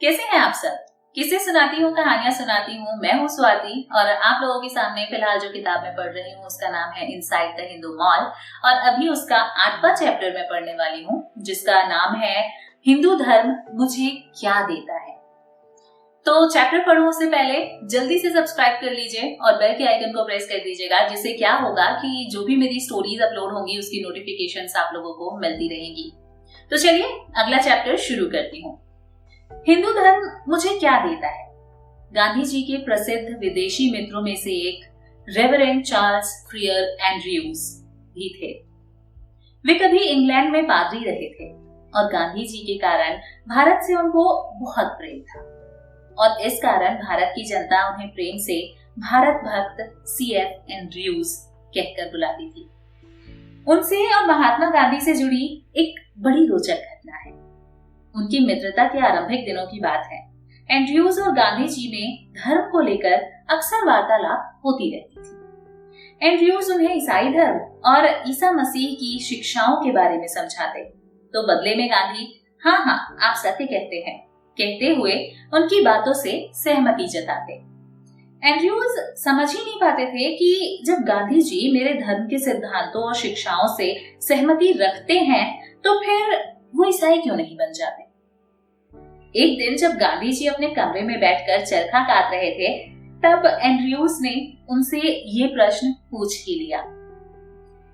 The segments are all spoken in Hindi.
कैसे हैं आप सब? किसे सुनाती हूँ, कहानियां सुनाती हूँ। मैं हूँ स्वाति और आप लोगों के सामने फिलहाल जो किताब मैं पढ़ रही हूँ उसका नाम है इनसाइड द हिंदू मॉल और अभी उसका 8वां चैप्टर मैं पढ़ने वाली हूँ जिसका नाम है हिंदू धर्म मुझे क्या देता है। तो चैप्टर पढ़ूं उससे पहले जल्दी से सब्सक्राइब कर लीजिए और बेल के आइकन को प्रेस कर दीजिएगा, जिससे क्या होगा कि जो भी मेरी स्टोरीज अपलोड होंगी उसकी नोटिफिकेशंस आप लोगों को मिलती रहेंगी। तो चलिए अगला चैप्टर शुरू करती हूँ। हिंदू धर्म मुझे क्या देता है। गांधी जी के प्रसिद्ध विदेशी मित्रों में से एक रेवरेंड चार्ल्स फ्रियर एंड्रयूज भी थे। वे कभी इंग्लैंड में पादरी रहे थे और गांधी जी के कारण भारत से उनको बहुत प्रेम था और इस कारण भारत की जनता उन्हें प्रेम से भारत भक्त CF एंड्रयूज कहकर बुलाती थी। उनसे और महात्मा गांधी से जुड़ी एक बड़ी रोचक घटना है। उनकी मित्रता के आरंभिक दिनों की बात है। एंड्रयूज और गांधी जी में धर्म को लेकर अक्सर वार्तालाप होती रहती थी। एंड्रयूज उन्हें ईसाई धर्म और ईसा मसीह की शिक्षाओं के बारे में समझाते, तो बदले में गांधी हाँ आप सत्य कहते हैं कहते हुए उनकी बातों से सहमति जताते। एंड्रयूज समझ ही नहीं पाते थे कि जब गांधी जी मेरे धर्म के सिद्धांतों और शिक्षाओं से सहमति रखते हैं तो फिर वो ईसाई क्यों नहीं बन जाते। एक दिन जब गांधी जी अपने कमरे में बैठकर चरखा काट रहे थे तब एंड्रयूज ने उनसे ये प्रश्न पूछ ही लिया,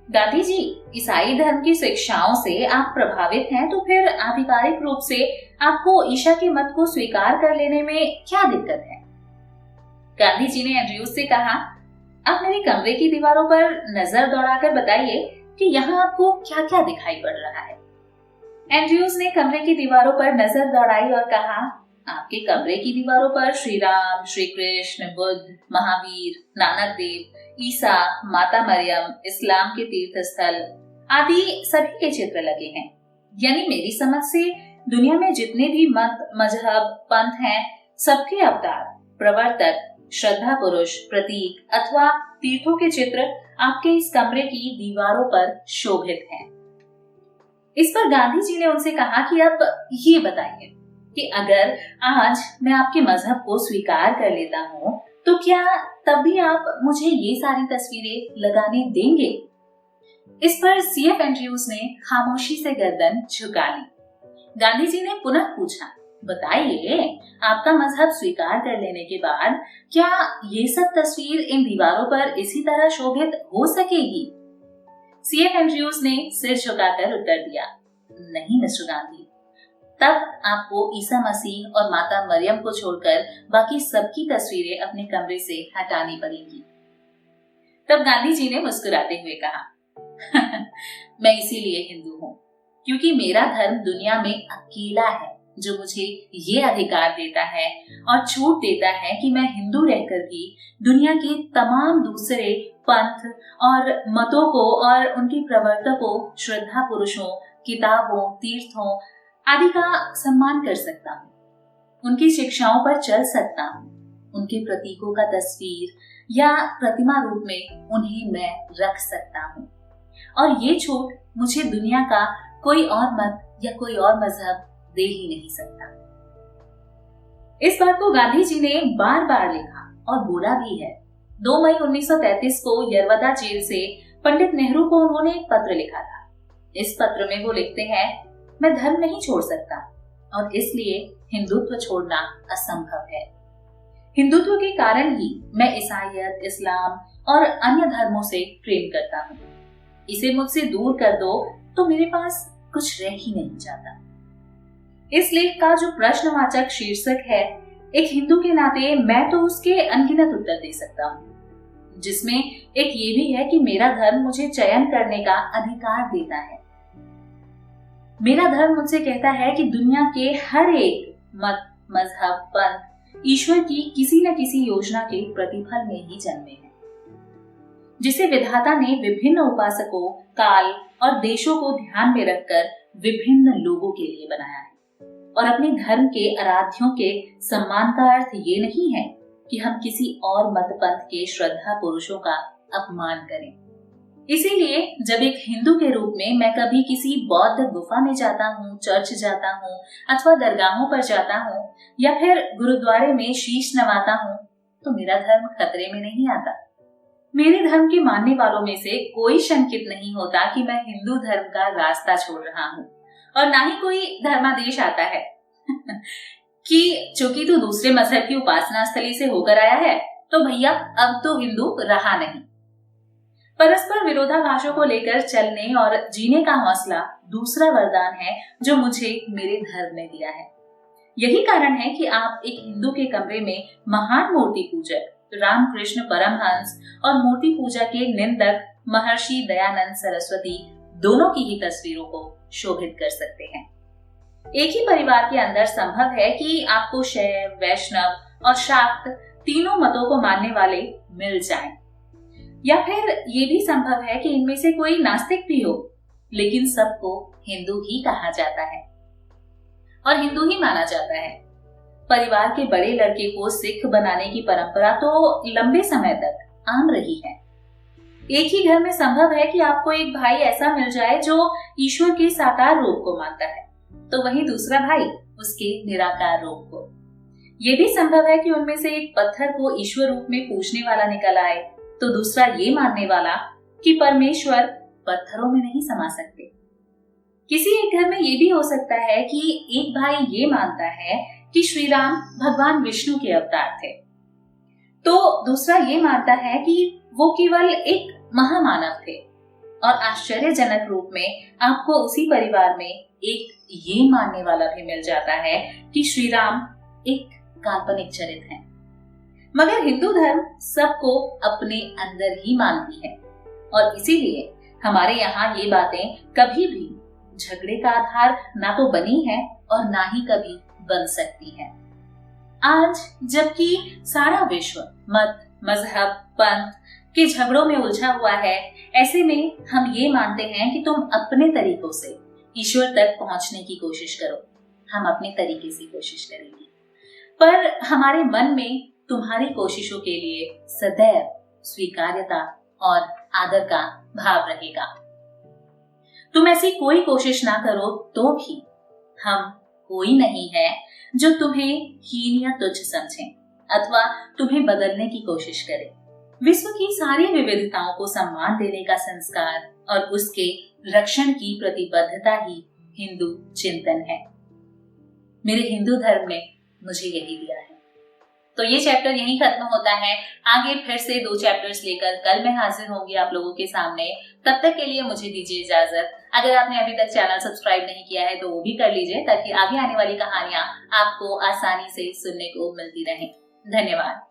गांधी जी ईसाई धर्म की शिक्षाओं से आप प्रभावित हैं तो फिर आधिकारिक रूप से आपको ईसा के मत को स्वीकार कर लेने में क्या दिक्कत है। गांधी जी ने एंड्रयूज से कहा, आप मेरे कमरे की दीवारों पर नजर दौड़ाकर बताइए कि यहाँ आपको क्या क्या दिखाई पड़ रहा है। एंड्रयूज ने कमरे की दीवारों पर नजर दौड़ाई और कहा, आपके कमरे की दीवारों पर श्री राम, श्री कृष्ण, बुद्ध, महावीर, नानक देव, ईसा, माता मरियम, इस्लाम के तीर्थ स्थल आदि सभी के चित्र लगे हैं। यानी मेरी समझ से दुनिया में जितने भी मत, मजहब, पंथ हैं, सबके अवतार, प्रवर्तक, श्रद्धा पुरुष, प्रतीक अथवा तीर्थों के चित्र आपके इस कमरे की दीवारों पर शोभित हैं। इस पर गांधी जी ने उनसे कहा कि अब ये बताइए कि अगर आज मैं आपके मजहब को स्वीकार कर लेता हूँ तो क्या तब भी आप मुझे ये सारी तस्वीरें लगाने देंगे। इस पर CF एंड्रयूज ने खामोशी से गर्दन झुका ली। गांधी जी ने पुनः पूछा, बताइए आपका मजहब स्वीकार कर लेने के बाद क्या ये सब तस्वीर इन दीवारों पर इसी तरह शोभित हो सकेगी। CF एंड्रयूज ने सिर झुकाकर उत्तर दिया, नहीं मिस्टर गांधी, तब आपको ईसा मसीह और माता मरियम को छोड़कर बाकी सबकी तस्वीरें अपने कमरे से हटानी पड़ेंगी। तब गांधी जी ने मुस्कुराते हुए कहा, मैं इसीलिए हिंदू हूँ क्योंकि मेरा धर्म दुनिया में अकेला है जो मुझे ये अधिकार देता है और छूट देता है कि मैं हिंदू रहकर भी दुनिया के तमाम दूसरे पंथ और मतों को और उनके प्रवर्तकों, श्रद्धा पुरुषों, किताबों, तीर्थों आदि का सम्मान कर सकता हूँ, उनकी शिक्षाओं पर चल सकता हूँ, उनके प्रतीकों का तस्वीर या प्रतिमा रूप में उन्हें मैं रख सकता हूँ और ये छूट मुझे दुनिया का कोई और मत या कोई और मजहब दे ही नहीं सकता। इस बात को गांधी जी ने बार बार लिखा और बोला भी है। 2 मई 1933 को यरवदा जेल से पंडित नेहरू को उन्होंने एक पत्र लिखा था। इस पत्र में वो लिखते हैं, मैं धर्म नहीं छोड़ सकता और इसलिए हिंदुत्व छोड़ना असंभव है। हिंदुत्व के कारण ही मैं ईसाईयत, इस्लाम और अन्य धर्मों से प्रेम करता हूँ। इसे मुझसे दूर कर दो तो मेरे पास कुछ रह ही नहीं जाता। इस लेख का जो प्रश्नवाचक शीर्षक है, एक हिंदू के नाते मैं तो उसके अनगिनत उत्तर दे सकता हूँ, जिसमें एक ये भी है कि मेरा धर्म मुझे चयन करने का अधिकार देता है। मेरा धर्म मुझसे कहता है कि दुनिया के हर एक मत, मजहब, पंथ ईश्वर की किसी न किसी योजना के प्रतिफल में ही जन्मे हैं, जिसे विधाता ने विभिन्न उपासकों, काल और देशों को ध्यान में रखकर विभिन्न लोगों के लिए बनाया है। और अपने धर्म के आराध्यों के सम्मान का अर्थ ये नहीं है कि हम किसी और मत पंथ के श्रद्धा पुरुषों का अपमान करें। इसीलिए जब एक हिंदू के रूप में मैं कभी किसी बौद्ध गुफा में जाता हूँ, चर्च जाता हूँ अथवा दरगाहों पर जाता हूँ या फिर गुरुद्वारे में शीश नवाता हूँ, तो मेरा धर्म खतरे में नहीं आता। मेरे धर्म के मानने वालों में से कोई शंकित नहीं होता कि मैं हिंदू धर्म का रास्ता छोड़ रहा हूँ, और ना ही कोई धर्मादेश आता है कि चूंकि तू दूसरे मजहब की उपासना स्थली से होकर आया है तो भैया अब तो हिंदू रहा नहीं। परस्पर विरोधाभासों को लेकर चलने और जीने का हौसला दूसरा वरदान है जो मुझे मेरे धर्म ने दिया है। यही कारण है कि आप एक हिंदू के कमरे में महान मूर्ति पूजक रामकृष्ण परमहंस और मूर्ति पूजा के निंदक महर्षि दयानंद सरस्वती दोनों की ही तस्वीरों को शोभित कर सकते हैं। एक ही परिवार के अंदर संभव है कि आपको शैव, वैष्णव और शाक्त तीनों मतों को मानने वाले मिल जाएं, या फिर ये भी संभव है कि इनमें से कोई नास्तिक भी हो, लेकिन सबको हिंदू ही कहा जाता है और हिंदू ही माना जाता है। परिवार के बड़े लड़के को सिख बनाने की परंपरा तो लंबे समय तक आम रही है। एक ही घर में संभव है कि आपको एक भाई ऐसा मिल जाए जो ईश्वर के साकार रूप को मानता है, तो वहीं दूसरा भाई उसके निराकार रूप को। ये भी संभव है कि उनमें से एक पत्थर को ईश्वर रूप में पूजने वाला निकल आए, तो दूसरा ये मानने वाला कि परमेश्वर पत्थरों में नहीं समा सकते। किसी एक घर में ये भी हो सकता है कि एक भाई ये मानता है कि श्री राम भगवान विष्णु के अवतार थे, तो दूसरा ये मानता है कि वो केवल एक महामानव थे। और आश्चर्यजनक रूप में आपको उसी परिवार में एक ये मानने वाला भी मिल जाता है कि श्री राम एक काल्पनिक चरित्र हैं। मगर हिंदू धर्म सबको अपने अंदर ही मानती है, और इसीलिए हमारे यहाँ ये बातें कभी भी झगड़े का आधार ना तो बनी है और ना ही कभी बन सकती है। आज जबकि सारा विश्व मत, मजहब, पंथ के झगड़ों में उलझा हुआ है, ऐसे में हम ये मानते हैं कि तुम अपने तरीकों से ईश्वर तक पहुंचने की कोशिश करो, हम अपने तरीके से कोशिश करेंगे, पर हमारे मन में तुम्हारी कोशिशों के लिए सदैव स्वीकार्यता और आदर का भाव रहेगा। तुम ऐसी कोई कोशिश ना करो तो भी हम कोई नहीं है जो तुम्हें हीन या तुच्छ समझे अथवा तुम्हें बदलने की कोशिश करे। विश्व की सारी विविधताओं को सम्मान देने का संस्कार और उसके रक्षण की प्रतिबद्धता ही हिंदू चिंतन है। मेरे हिंदू धर्म ने मुझे यही दिया है। तो ये चैप्टर यहीं खत्म होता है। आगे फिर से 2 चैप्टर्स लेकर कल मैं हाजिर होंगी आप लोगों के सामने। तब तक के लिए मुझे दीजिए इजाजत। अगर आपने अभी तक चैनल सब्सक्राइब नहीं किया है तो वो भी कर लीजिए, ताकि आगे आने वाली कहानियां आपको आसानी से सुनने को मिलती रहें। धन्यवाद।